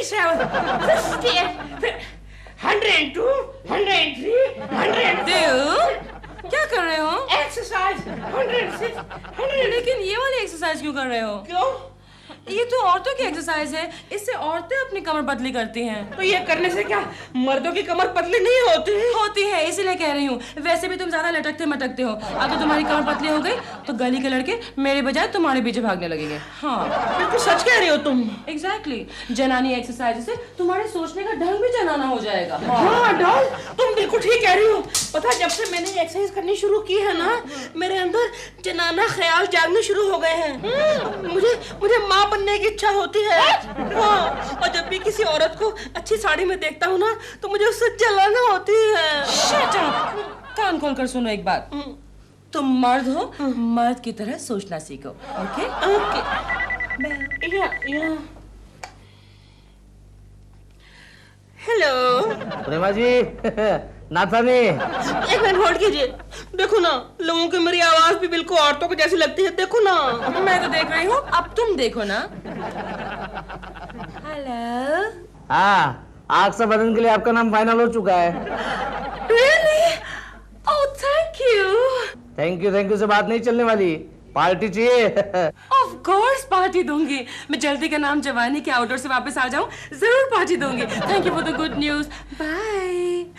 57, 58, 102, 103, 104. दिल क्या कर रहे हो? एक्सरसाइज 106, 100. लेकिन ये वाली एक्सरसाइज क्यों कर रहे हो? क्यों? ये तो औरतों की एक्सरसाइज है, इससे औरतें अपनी कमर पतली करती हैं। तो ये करने से क्या मर्दों की कमर पतली नहीं होती? होती है, इसीलिए कह रही हूँ। वैसे भी तुम ज्यादा लटकते मटकते हो। अगर तुम्हारी कमर पतली हो गई तो गली के लड़के मेरे बजाय तुम्हारे पीछे भागने लगेंगे। हाँ बिल्कुल सच कह रही हो तुम। एग्जैक्टली। जनानी एक्सरसाइज से तुम्हारे सोचने का ढंग भी जनाना हो जाएगा। हाँ डॉल, तुम बिल्कुल ठीक कह रही हो। पता जब से मैंने एक्सरसाइज करनी शुरू की है ना, मेरे अंदर जनाना ख्याल जागने शुरू हो गए हैं। मुझे माँ बनने की इच्छा होती है। हाँ, और जब भी किसी औरत को अच्छी साड़ी में देखता हूँ ना तो मुझे उससे जलन होती है। Shut up! कान खोल कर सुनो एक बात। तुम मर्द हो, मर्द की तरह सोचना सीखो। Okay okay. या हेलो प्रेमा जी। नाथानी, एक मिनट होल्ड कीजिए। देखो ना, लोगों की मेरी आवाज भी बिल्कुल औरतों को जैसी लगती है। देखो ना। मैं तो देख रही हूँ, अब तुम देखो ना। हेलो। हाँ, आग से बदन के लिए आपका नाम फाइनल हो चुका है। Really? Oh, thank you. Thank you से बात नहीं चलने वाली, पार्टी चाहिए। Of course पार्टी दूंगी। मैं जल्दी का नाम जवानी के आउटडोर से वापस आ जाऊं, जरूर पार्टी दूंगी। Thank you for the good news. Bye.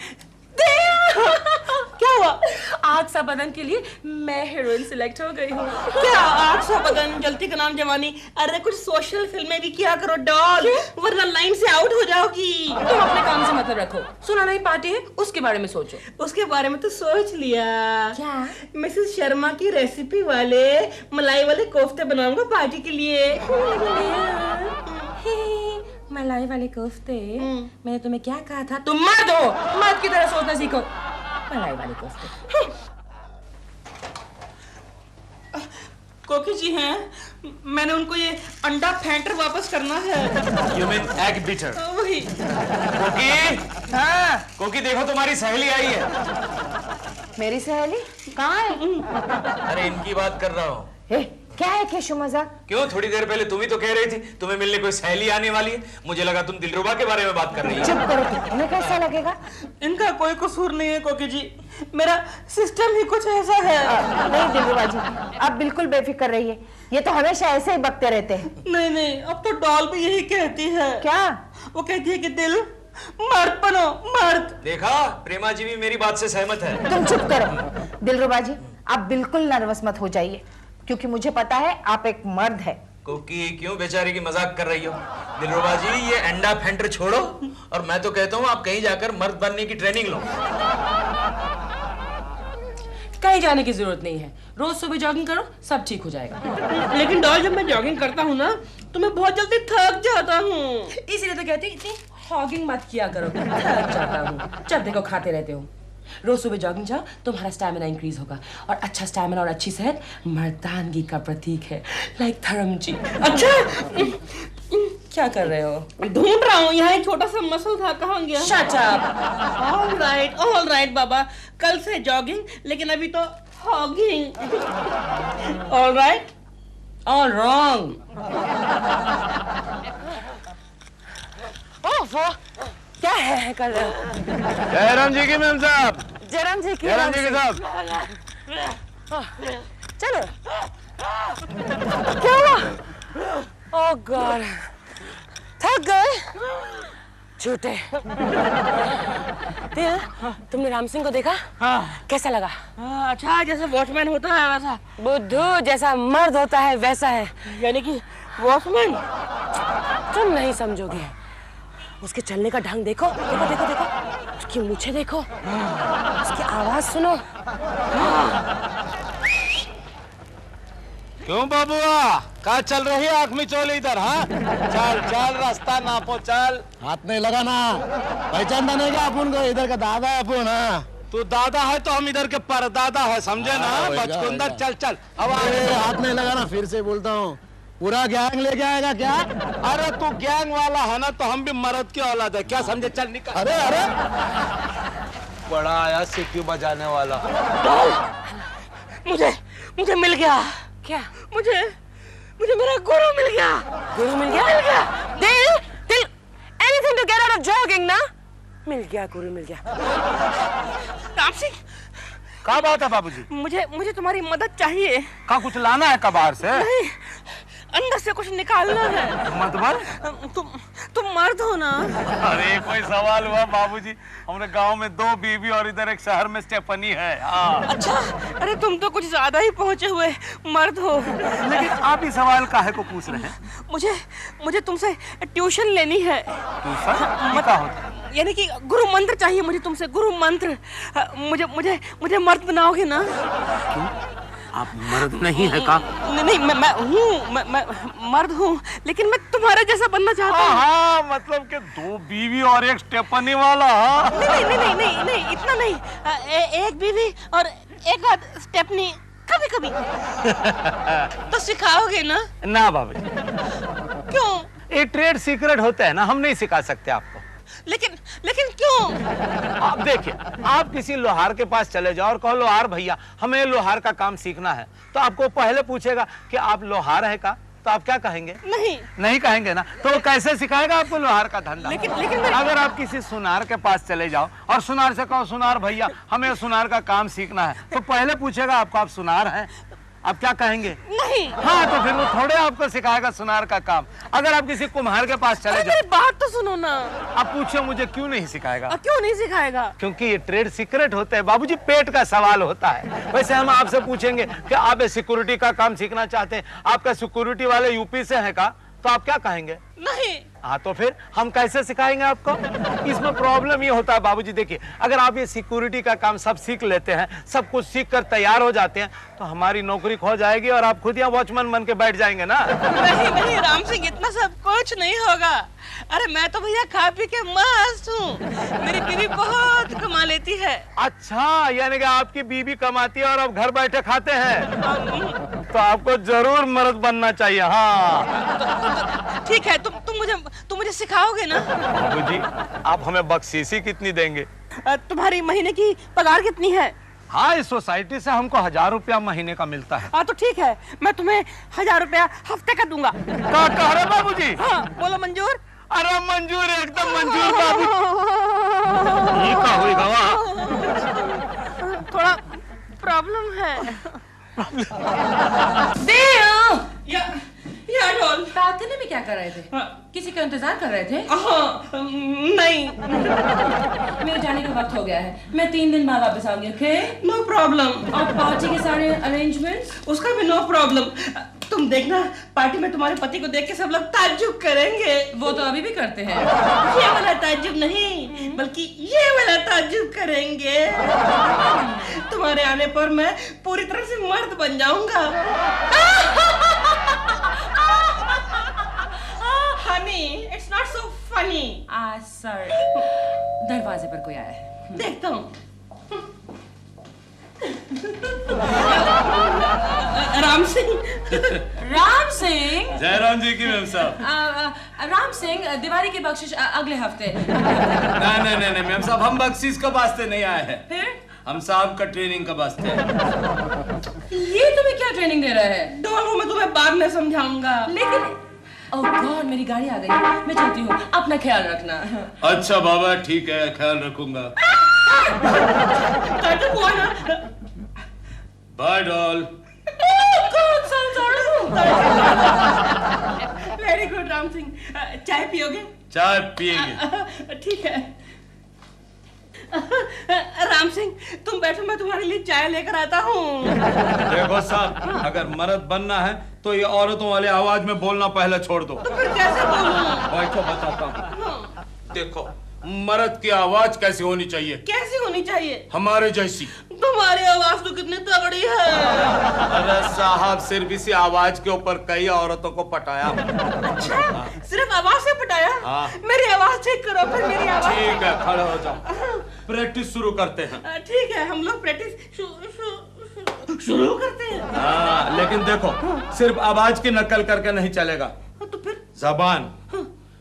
क्या हुआ? आग सा बदन के लिए मैं हीरोइन सिलेक्ट हो गई हूँ। क्या आग सा बदन, जलती का नाम जवानी? अरे कुछ सोशल फिल्में भी किया करो डॉल, वरना लाइन से आउट हो जाओगी। तुम अपने काम से मतलब रखो। सुना नहीं पार्टी है, उसके बारे में सोचो। उसके बारे में तो सोच लिया। क्या? मिसेस शर्मा की रेसिपी वाले मलाई वाले कोफ्ते बनाऊंगा पार्टी के लिए। मलाई वाले कोफ्ते? मैंने तुम्हें क्या कहा था? तुम मर्द हो, मर्द की तरह सोचना सीखो। मलाई वाले कोफ्ते। कोकी जी हैं, मैंने उनको ये अंडा फेंटर वापस करना है। You mean egg beater? वही। कोकी, हाँ कोकी देखो तुम्हारी सहेली आई है। मेरी सहेली कहाँ है? अरे इनकी बात कर रहा हूँ। क्या है केशु मजाक? क्यों, थोड़ी देर पहले तुम ही तो कह रही थी तुम्हें मिलने कोई सहेली आने वाली है। मुझे लगा तुम दिलरुबा के बारे में बात कर रही हो। चुप करो तुम, तुम्हें कैसा लगेगा? इनका कोई कसूर नहीं है कोकी जी, मेरा सिस्टम ही कुछ ऐसा है। नहीं दिलरुबा जी, आप बिल्कुल बेफिक्र रहिए। ये तो हमेशा ऐसे ही बकते रहते हैं। नहीं, अब तो डॉल भी यही कहती है। क्या? वो कहती है कि दिल मर्द बनो, मर्द। देखा, प्रेमा जी भी मेरी बात से सहमत है। तुम चुप करो दिलरुबा जी, आप बिल्कुल नर्वस मत हो जाइए, क्योंकि मुझे पता है आप एक मर्द है। कोकी क्यों बेचारी की मजाक कर रही हो? दिलरुबा जी ये अंडा फेंटर छोड़ो और मैं तो कहता हूँ आप कहीं जाकर मर्द बनने की ट्रेनिंग लो। कहीं जाने की जरूरत नहीं है, रोज सुबह जॉगिंग करो, सब ठीक हो जाएगा। लेकिन डॉल जब मैं जॉगिंग करता हूँ ना तो मैं बहुत जल्दी थक जाता हूँ। इसीलिए तो कहती हूँ इतनी हॉगिंग मत किया करो, थक जाता हूँ। जब देखो खाते रहते हो। रोज सुबह जॉगिंग जाओ, तुम्हारा स्टैमिना इंक्रीज होगा, और अच्छा स्टैमिना और अच्छी सेहत मर्दानगी का प्रतीक है, लाइक धर्म जी। अच्छा, क्या कर रहे हो? ढूंढ रहा हूँ, यहाँ एक छोटा सा मसल था, कहाँ गया? Shut up. ऑल राइट बाबा, कल से जॉगिंग, लेकिन अभी तो hugging. All right, all wrong. क्या है कर रहे हो? जयराम जी की मैम साहब। जयराम जी की साहब। चलो। क्या हुआ? ओह गॉड, थक गए झूठे। दिल, तुमने राम सिंह को देखा? हाँ। कैसा लगा? अच्छा, जैसे वॉचमैन होता है वैसा। बुद्धू जैसा मर्द होता है वैसा है। यानी कि वॉचमैन? तुम नहीं समझोगे। उसके चलने का ढंग देखो, देखो देखो देखो, उसकी मूछें देखो, उसकी आवाज सुनो। क्यों बाबुआ, कहाँ चल रही है आँख में चोल इधर? हाँ चल चल, रास्ता नापो, चल। हाथ नहीं लगाना, पहचानता नहीं क्या अपन को? इधर का दादा है अपन। हाँ तू दादा है तो हम इधर के परदादा है, समझे ना? बचकुंदर चल चल। अब हाथ नहीं लगाना, फिर से बोलता हूँ। पूरा गैंग लेके आएगा क्या? अरे तू गैंग वाला है ना, तो हम भी मर्द की औलाद है, क्या समझे? चल निकल। अरे अरे, बड़ा आया सीटी बजाने वाला। मुझे मिल गया। क्या? मुझे मेरा गुरु मिल गया। गुरु मिल गया? दिल दिल ऑफ जॉगिंग ना। मिल गया गुरु, मिल गया। राम सिंह, क्या बात है बाबूजी? मुझे तुम्हारी मदद चाहिए। का कुछ लाना है कबार से? नहीं, अंदर से कुछ निकालना है। मतलब तुम मर्द हो ना? अरे कोई सवाल हुआ बाबूजी? हमारे गांव में 2 बीवी और इधर एक शहर में स्टेफनी है। अच्छा, अरे तुम तो कुछ ज्यादा ही पहुंचे हुए मर्द हो। लेकिन आप ही सवाल काहे को पूछ रहे हैं? मुझे तुमसे ट्यूशन लेनी है। ट्यूशन क्या होता है? यानी कि गुरु मंत्र चाहिए मुझे तुमसे, गुरु मंत्र। मुझे मर्द बनाओगे ना? क्यों? आप मर्द नहीं है का? नहीं, मैं मर्द हूँ, लेकिन मैं तुम्हारे जैसा बनना चाहता हूँ। हाँ, मतलब कि 2 बीवी और एक स्टेफनी वाला। नहीं, इतना नहीं। एक बीवी और एक आध स्टेफनी, कभी कभी। तो सिखाओगे ना? ना बाबूजी, क्यों? ये ट्रेड सीक्रेट होता है ना, हम नहीं सिखा सकते आपको। लेकिन क्यों? आप देखिए, आप किसी लोहार के पास चले जाओ और कहो लोहार भैया हमें लोहार का काम सीखना है, तो आपको पहले पूछेगा कि आप लोहार है का? तो आप क्या कहेंगे? नहीं कहेंगे ना, तो वो कैसे सिखाएगा आपको लोहार का धंधा? लेकिन अगर आप किसी सुनार के पास चले जाओ और सुनार से कहो सुनार भैया हमें सुनार का काम सीखना है, तो पहले पूछेगा आपको आप सुनार हैं? आप क्या कहेंगे? नहीं। हाँ, तो फिर वो थोड़े आपको सिखाएगा सुनार का काम। अगर आप किसी कुम्हार के पास चले जाओ, मेरी बात तो सुनो ना। आप पूछो मुझे क्यों नहीं सिखाएगा? क्यों नहीं सिखाएगा? क्योंकि ये ट्रेड सीक्रेट होता है बाबूजी, पेट का सवाल होता है। वैसे हम आपसे पूछेंगे कि आप सिक्योरिटी का काम सीखना चाहते हैं, आपका सिक्योरिटी वाले यूपी से है का? तो आप क्या कहेंगे? नहीं। हाँ, तो फिर हम कैसे सिखाएंगे आपको? इसमें प्रॉब्लम ये होता है बाबूजी, देखिए अगर आप ये सिक्योरिटी का काम सब सीख लेते हैं, सब कुछ सीख कर तैयार हो जाते हैं, तो हमारी नौकरी खो जाएगी और आप खुद यहाँ वॉचमैन बन के बैठ जाएंगे ना। नहीं राम सिंह, इतना सब कुछ नहीं होगा। अरे मैं तो भैया खा पी के मस्त हूँ, मेरी बीवी बहुत कमा लेती है। अच्छा, यानी कि आपकी बीवी कमाती है और आप घर बैठे खाते हैं? तो आपको जरूर मर्द बनना चाहिए। हाँ ठीक है, तुम मुझे सिखाओगे ना? बाबूजी, आप हमें बख्शीशी कितनी देंगे? तुम्हारी महीने की पगार कितनी है? हाँ, इस सोसाइटी से हमको 1000 रुपया महीने का मिलता है। हाँ तो ठीक है, मैं तुम्हें 1000 रुपया हफ्ते का दूंगा। क्या कह रहे बाबूजी? हाँ, बोलो मंजूर? अरे मंजूर, एकदम मंजूर बाबू। ये क्या होगा? थोड़ा प्रॉब्लम है। या डॉल, बालकनी में क्या कर रहे थे? हाँ। किसी का इंतजार कर रहे थे? नहीं, मेरे जाने का वक्त हो गया है, मैं 3 दिन बाद वापस आऊंगी। ओके? No problem. और पार्टी के सारे अरेंजमेंट्स? उसका भी नो प्रॉब्लम। तुम देखना, पार्टी में तुम्हारे पति को देख के सब लोग ताज्जुब करेंगे। वो तो अभी भी करते हैं। ये वाला ताज्जुब नहीं, बल्कि ये वाला ताज्जुब करेंगे। तुम्हारे आने पर मैं पूरी तरह से मर्द बन जाऊंगा। Honey, it's not so funny. Sir, दरवाजे पर कोई आया है। देखता हूँ। राम सिंह। राम सिंह? जयराम जी की मैम साहब। राम सिंह, दिवाली की बख्शिश अगले हफ्ते। नहीं मैम साहब, हम बख्शीश का वास्ते नहीं आए हैं। फिर? हम साहब का ट्रेनिंग का वास्ते हैं। ये तुम्हें क्या ट्रेनिंग दे रहा है? डोलो, मैं तुम्हें बाद में समझाऊंगा। लेकिन ओह गॉड, मेरी गाड़ी आ गई है, मैं चलती हूँ, अपना ख्याल रखना। अच्छा बाबा, ठीक है, ख्याल रखूंगा। Bye doll. Very good Ram Singh, चाय पियोगे? चाय पिएंगे। ठीक है। राम सिंह, तुम बैठो, मैं तुम्हारे लिए चाय लेकर आता हूँ। देखो साहब, अगर मर्द बनना है तो ये औरतों वाले आवाज में बोलना पहले छोड़ दो। तो फिर कैसे बोलूं? बैठो, बताता हूँ। देखो, मर्द की आवाज कैसी होनी चाहिए? कैसी होनी चाहिए? हमारे जैसी। तुम्हारी आवाज तो कितनी तगड़ी है। अरे साहब, सिर्फ इसी आवाज के ऊपर कई औरतों को पटाया। अच्छा, सिर्फ आवाज से पटाया? हाँ। मेरी आवाज चेक करो, फिर मेरी आवाज। ठीक है, खड़े हो जाओ, प्रैक्टिस शुरू करते हैं। ठीक है, हम लोग प्रैक्टिस शुरू करते हैं। हाँ, लेकिन देखो, सिर्फ आवाज की नकल करके नहीं चलेगा। तो फिर जबान,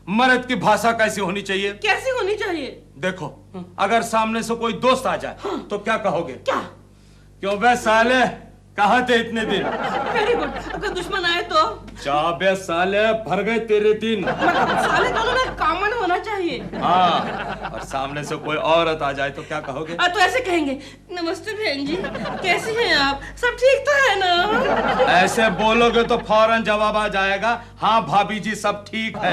मर्द की भाषा कैसी होनी चाहिए? कैसी होनी चाहिए? देखो, अगर सामने से कोई दोस्त आ जाए तो क्या कहोगे? क्या? क्यों बे साले, कहाँ थे इतने दिन? Very good. अगर दुश्मन आए तो? चाबे साले भर गए तेरे दिन। साले दोनों में कॉमन होना चाहिए। हाँ, और सामने से कोई औरत आ जाए तो क्या कहोगे? तो ऐसे कहेंगे, नमस्ते बहन जी, कैसी हैं आप? सब ठीक तो है ना? ऐसे बोलोगे तो फौरन जवाब आ जाएगा, हाँ भाभी जी सब ठीक है।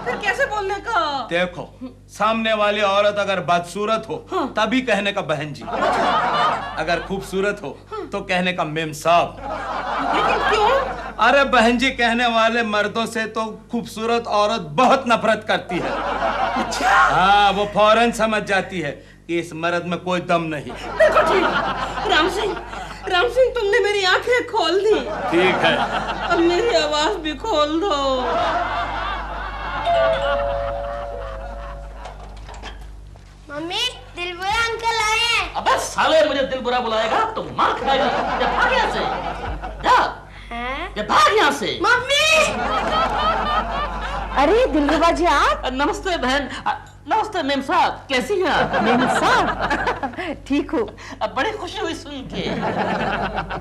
फिर कैसे बोलने का? देखो, सामने वाली औरत अगर बदसूरत हो तभी कहने का बहन जी, अगर खूबसूरत हो तो कहने का मेम साहब। लेकिन क्यों? अरे बहन जी कहने वाले मर्दों से तो खूबसूरत औरत बहुत नफरत करती है। अच्छा? हाँ, वो फौरन समझ जाती है कि इस मर्द में कोई दम नहीं। बिल्कुल ठीक। राम सिंह तुमने मेरी आंखें खोल दी। ठीक है, अब मेरी आवाज भी खोल दो। मम्मी, दिलबुरा अंकल आए हैं। अबे साले, मुझे दिल बुरा बुलाएगा तो मार खाएगा। जा भाग यहाँ से, जा, जा भाग यहाँ से। मम्मी! अरे दिलरुबा जी आप? नमस्ते बहन। नमस्ते मेम साहब, कैसी हैं आप? मेम साहब ठीक हूँ। अब बड़ी खुशी हुई सुन के।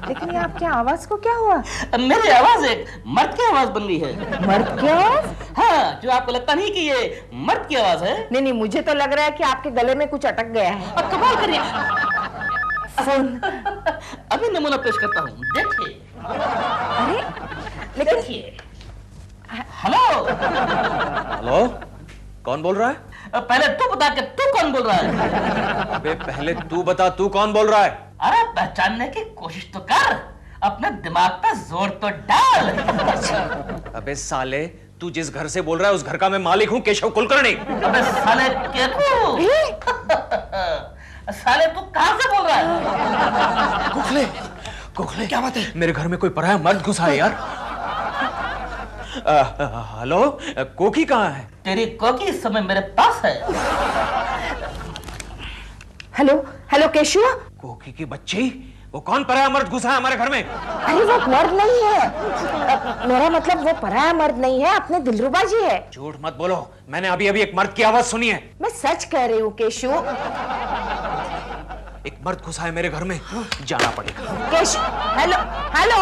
लेकिन ये आपकी आवाज को क्या हुआ? मेरी आवाज एक मर्द की आवाज बन गई है। मर्द की आवाज? हाँ, जो आपको लगता नहीं कि ये मर्द की आवाज है। नहीं, मुझे तो लग रहा है कि आपके गले में कुछ अटक गया है। अब कमाल करिए। फोन। अभी नमूना पेश करता हूँ, देखिए। अरे लेकिन देखिए। हेलो। हेलो, कौन बोल रहा है? पहले तू बता के तू कौन बोल रहा है? अबे पहले तू बता, तू कौन बोल रहा है? अरे पहचानने की कोशिश तो कर, अपने दिमाग पे जोर तो डाल। अबे साले, तू जिस घर से बोल रहा है उस घर का मैं मालिक हूँ, केशव कुलकर्णी। अबे साले केकू। साले तू कहाँ से बोल रहा है? गोखले, गोखले, क्या बात है? मेरे घर में कोई पराया मर्द घुसा है यार। हेलो, कोकी कहाँ है? तेरी कोकी इस समय मेरे पास है। Hello hello Keshu. कोकी की बच्ची, वो कौन पराया मर्द घुसा है हमारे घर में? अरे वो मर्द नहीं है, मेरा मतलब वो पराया मर्द नहीं है, अपने दिलरुबा जी है। झूठ मत बोलो, मैंने अभी अभी एक मर्द की आवाज सुनी है। मैं सच कह रही हूँ केशु। एक मर्द घुसा है मेरे घर में, जाना पड़ेगा। Keshu, hello hello.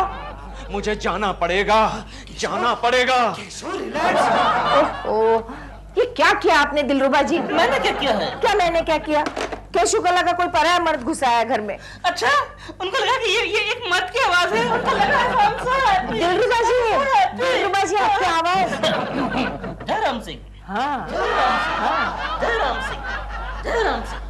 मुझे जाना पड़ेगा, जाना पड़ेगा। ओह, ये क्या किया आपने दिलरुबा जी? मैंने क्या किया है? क्या मैंने क्या किया? केशु को लगा कोई पराया मर्द घुसा है घर में। अच्छा, उनको लगा कि ये एक मर्द की आवाज है। उनको लगा हम सब। दिलरुबा जी आपकी आवाज। जय राम सिंह। हाँ जय राम सिंह, जय राम सिंह।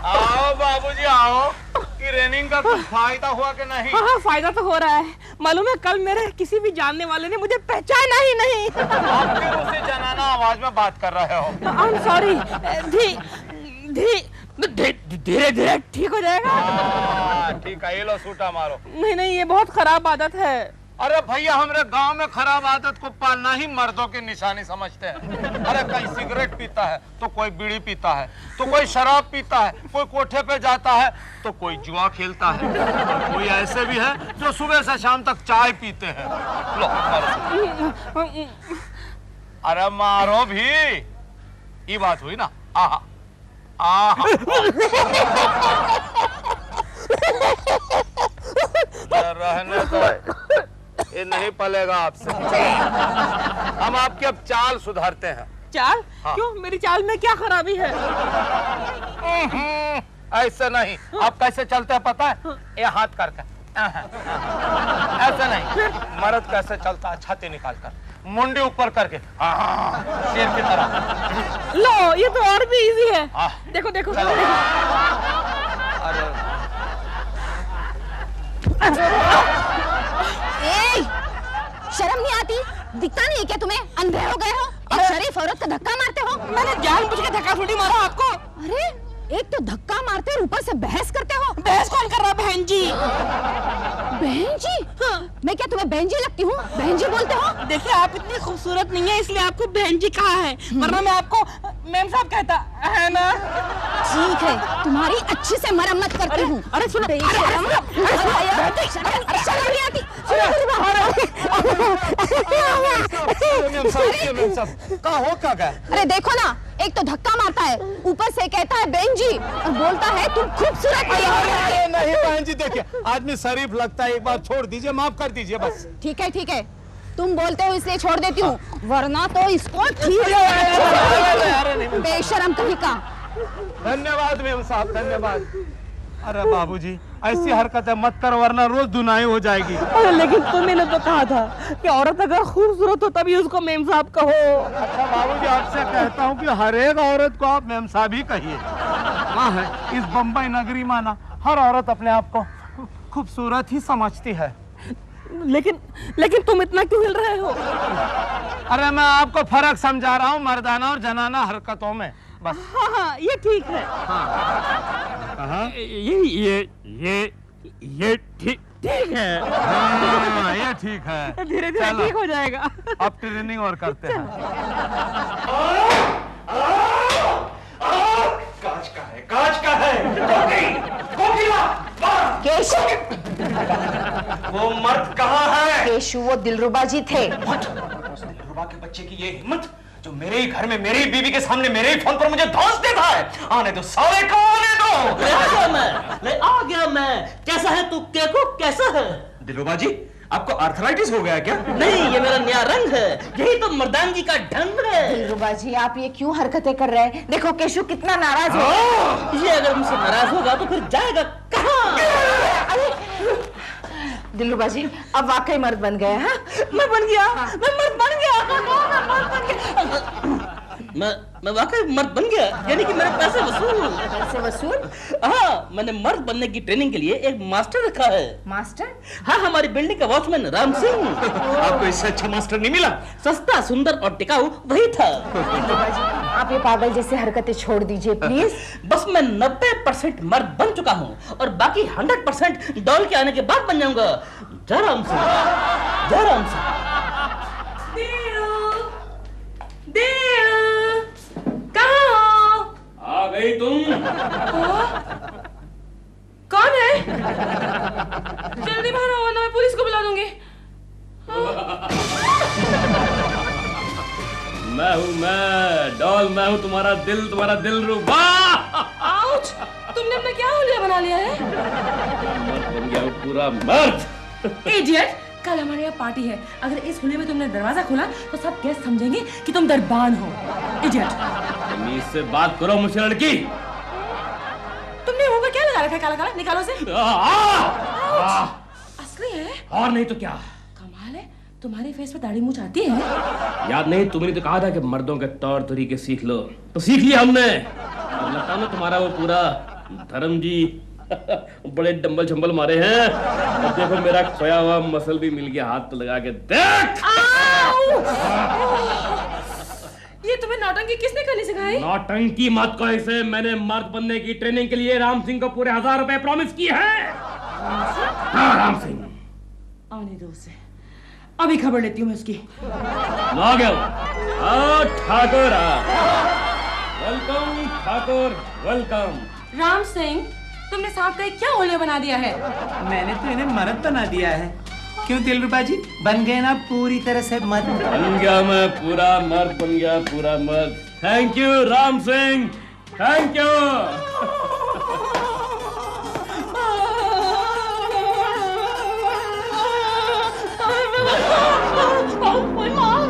आओ बाबूजी आओ, कि ट्रेनिंग का कुछ फायदा हुआ कि नहीं? हाँ, फायदा तो हो रहा है। मालूम है, कल मेरे किसी भी जानने वाले ने मुझे पहचाना ही नहीं। आप क्यों उसी जनाना आवाज में बात कर रहे हो? I am sorry. धीरे धीरे ठीक हो जाएगा। ठीक है, ये लो सूटा मारो। नहीं, ये बहुत खराब आदत है। अरे भैया, हमारे गांव में खराब आदत को पालना ही मर्दों की निशानी समझते हैं। अरे कोई सिगरेट पीता है तो कोई बीड़ी पीता है, तो कोई शराब पीता है, कोई कोठे पे जाता है तो कोई जुआ खेलता है, और कोई ऐसे भी है जो सुबह से शाम तक चाय पीते हैं। लो मारो। अरे मारो भी, ये बात हुई ना। आहा आहा। रहने दो, ये नहीं पलेगा आपसे। हम आपकी अब चाल सुधारते हैं। चाल? हाँ। क्यों, मेरी चाल में क्या खराबी है? ऐसे नहीं। आप कैसे चलते हैं पता है? ये हाथ करके ऐसे नहीं। मर्द कैसे चलता है? छाती निकाल कर, मुंडी ऊपर करके, शेर की तरह। लो, ये तो और भी इजी है। देखो। ए, शर्म नहीं आती? दिखता नहीं क्या तुम्हें? अंधे हो गए हो? एक शरीफ औरत का धक्का मारते हो? मैंने जानबूझ के धक्का थोड़ी मारा आपको। अरे, एक तो धक्का मारते और ऊपर से बहस करते हो। बहस कौन कर रहा, बहन जी? बहन जी? हाँ। मैं क्या तुम्हें बहन जी लगती हूँ? बहन जी बोलते हो? देखिए, आप इतनी खूबसूरत नहीं है, इसलिए आपको बहन जी कहा है, वरना मैं आपको मैम साहब कहता है ना। ठीक है, तुम्हारी अच्छी से मरम्मत करती हूँ। अरे सुनो, शर्म नहीं आती? क्या हो क्या गया? अरे देखो ना, एक तो धक्का मारता है, ऊपर से कहता है बहन जी और बोलता है तुम खूबसूरत अरे नहीं बहन जी, देखिए आदमी शरीफ लगता है, एक बार छोड़ दीजिए, माफ कर दीजिए बस। ठीक है, तुम बोलते हो इसलिए छोड़ देती हूँ, वरना तो इसको ठीक बेशरम कहीं का। धन्यवाद मेम साहब, धन्यवाद। अरे बाबूजी ऐसी हरकतें मत करो वरना रोज दुनाई हो जाएगी। अरे लेकिन तुमने तो कहा था कि औरत अगर खूबसूरत हो तभी उसको मेम साहब कहो। अच्छा बाबूजी आपसे कहता हूँ कि हर एक औरत को आप मेम साहब ही कहिए। हाँ है, इस बम्बई नगरी में ना हर औरत अपने आप को खूबसूरत ही समझती है। लेकिन तुम इतना क्यों हिल रहे हो? अरे मैं आपको फर्क समझा रहा हूँ मर्दाना और जनाना हरकतों में, बस। हाँ ये ठीक है। ये ठीक है। हाँ, ये ठीक है। धीरे धीरे ठीक हो जाएगा। अब ट्रेनिंग और करते हैं। कांच का है। केशु, वो मर्द कहाँ है? केशु वो दिलरुबा जी थे। दिलरुबा के बच्चे की ये हिम्मत जो मेरे ही घर में मेरी बीवी के सामने मेरे ही फोन पर मुझे धौंस देता है। आने दो साले को, आने दो। ले आ गया मैं। कैसा है तू केको, कैसा है? दिलरुबा जी आपको आर्थराइटिस हो गया क्या? नहीं, ये मेरा नया रंग है, यही तो मर्दानगी का ढंग है। दिलरुबा जी आप ये क्यों हरकतें कर रहे हैं? देखो केशु कितना नाराज हो। ये अगर मुझसे नाराज होगा तो फिर जाएगा कहाँ? दिलरुबा जी अब वाकई मर्द बन गए हैं। मैं बन गया, मैं मर्द बन गया। मैं वाकई मर्द बन गया, यानी कि मेरे पैसे वसूल। पैसे वसूल? हाँ, मैंने मर्द बनने की ट्रेनिंग के लिए एक मास्टर रखा है। मास्टर? हाँ, हमारी बिल्डिंग का वॉचमैन राम सिंह। आपको इससे अच्छा मास्टर नहीं मिला? सस्ता, सुंदर और टिकाऊ वही था। दिलरुबा जी आप ये पागल जैसे हरकतें छोड़ दीजिए प्लीज। बस मैं 90% मर्द बन चुका हूँ और बाकी 100% डॉल के आने के बाद बन जाऊंगा। जय राम सिंह, जय राम सिंह। आ गई तुम? कौन है? जल्दी बाहर आओ वरना मैं पुलिस को बुला दूंगी। मैं डॉल, मैं हूँ तुम्हारा दिलरुबा। आउच! तुमने अपना क्या हुलिया बना लिया है? मर्द बन गया हूँ, पूरा मर्द। इडियट! कल हमारे यहाँ पार्टी है, अगर इस हुलिये में तुमने दरवाजा खोला तो सब गेस्ट समझेंगे कि तुम दरबान हो। इडियट! तमीज से बात करो मुझसे लड़की। तुमने मुंह पे क्या लगा रखा है? काला काला, निकालो से। असली है? और नहीं तो क्या। कमाल है, तुम्हारे फेस पे दाढ़ी मूंछ आती है। याद नहीं, तुमने तो कहा था कि मर्दों के तौर तरीके सीख लो, तो सीख लिया हमने। और लगता है ना तुम्हारा वो पूरा धर्म जी बड़े डंबल छंबल मारे हैं। अब देखो मेरा खोया हुआ मसल भी मिल गया, हाथ तो लगा के देख। ये तुम्हें नौटंकी किसने करनी सिखाई? नौटंकी मत कहो इसे, मैंने मर्द बनने की ट्रेनिंग के लिए राम सिंह को पूरे 1000 रुपए प्रॉमिस किए हैं। हाँ राम सिंह। आने दो उसे, अभी खबर लेती हूँ मैं उसकी। आ गया ठाकुर, वेलकम ठाकुर, वेलकम। राम सिंह, तुमने सांप का क्या होलिया बना दिया है? मैंने तो इन्हें मर्द बना दिया है। क्यों दिलरुबा जी, बन गए ना पूरी तरह से मर्द? बन गया मैं पूरा मर्द, बन गया पूरा मर्द। Thank you Ram Singh, thank you. माँ